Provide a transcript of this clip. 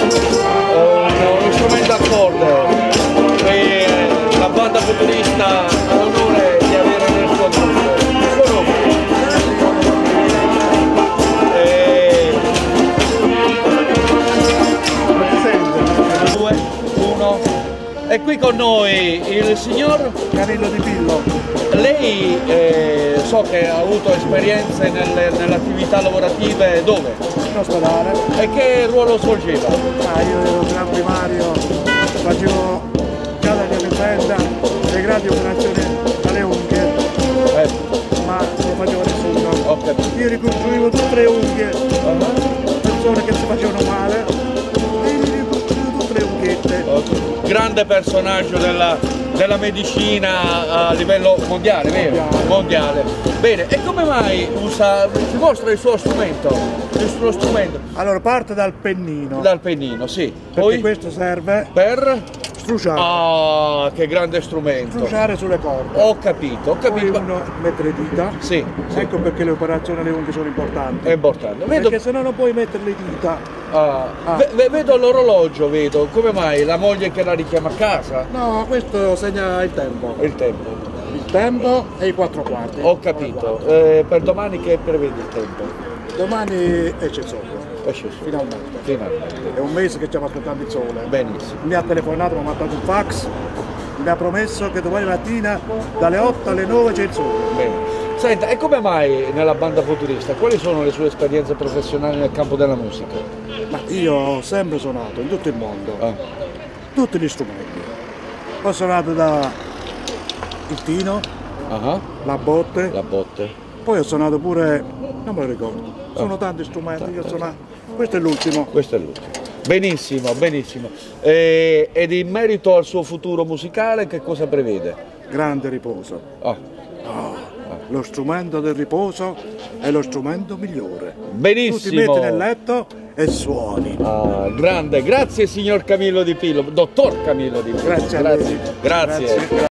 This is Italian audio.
uno strumento a corde e la banda futurista ha l'onore di avere nel suo gruppo. Il suo nome? Due, uno. E qui con noi il signor Camillo Di Pillo. Lei so che ha avuto esperienze nelle attività lavorative dove? In ospedale. E che ruolo svolgeva? Io ero gran primario, facevo già dagli anni 30 le grandi operazioni alle unghie, ma non facevo nessuno. Ho capito. Io ricostruivo tutte le unghie, persone che si facevano male, e io ricostruivo tutte le unghiette. Grande personaggio della medicina a livello mondiale, vero? Mondiale. Bene, e come mai ci mostra il suo strumento? Il suo strumento? Allora parte dal pennino. Dal pennino, sì. Perché Poi questo serve per? strusciare. Ah, che grande strumento. Strusciare sulle corde. Ho capito, ho Poi capito. uno mette le dita. Sì, sì. Ecco perché le operazioni alle unghie sono importanti. È importante. Vedo, Perché se no non puoi mettere le dita. vedo l'orologio, vedo. Come mai? La moglie che la richiama a casa? No, questo segna il tempo. Il tempo. Il tempo e i 4 quarti. Ho capito. Per domani che prevede il tempo? Domani esce il sole. Esce su. Finalmente. Finalmente. È un mese che stiamo aspettando il sole. Benissimo. Mi ha telefonato, mi ha mandato un fax, mi ha promesso che domani mattina dalle 8 alle 9 c'è il sole. Bene. Senta, e come mai nella banda futurista? Quali sono le sue esperienze professionali nel campo della musica? Ma io ho sempre suonato in tutto il mondo, tutti gli strumenti. Ho suonato da il tino, la botte, La botte. poi ho suonato pure, non me lo ricordo, sono tanti strumenti, io ho suonato, questo è l'ultimo. Questo è l'ultimo. Benissimo, benissimo. Ed in merito al suo futuro musicale che cosa prevede? Grande riposo. Lo strumento del riposo è lo strumento migliore. Benissimo. Tu ti metti nel letto e suoni. Grande, grazie signor Camillo Di Pillo, dottor Camillo Di Pillo. Grazie a lei. Grazie.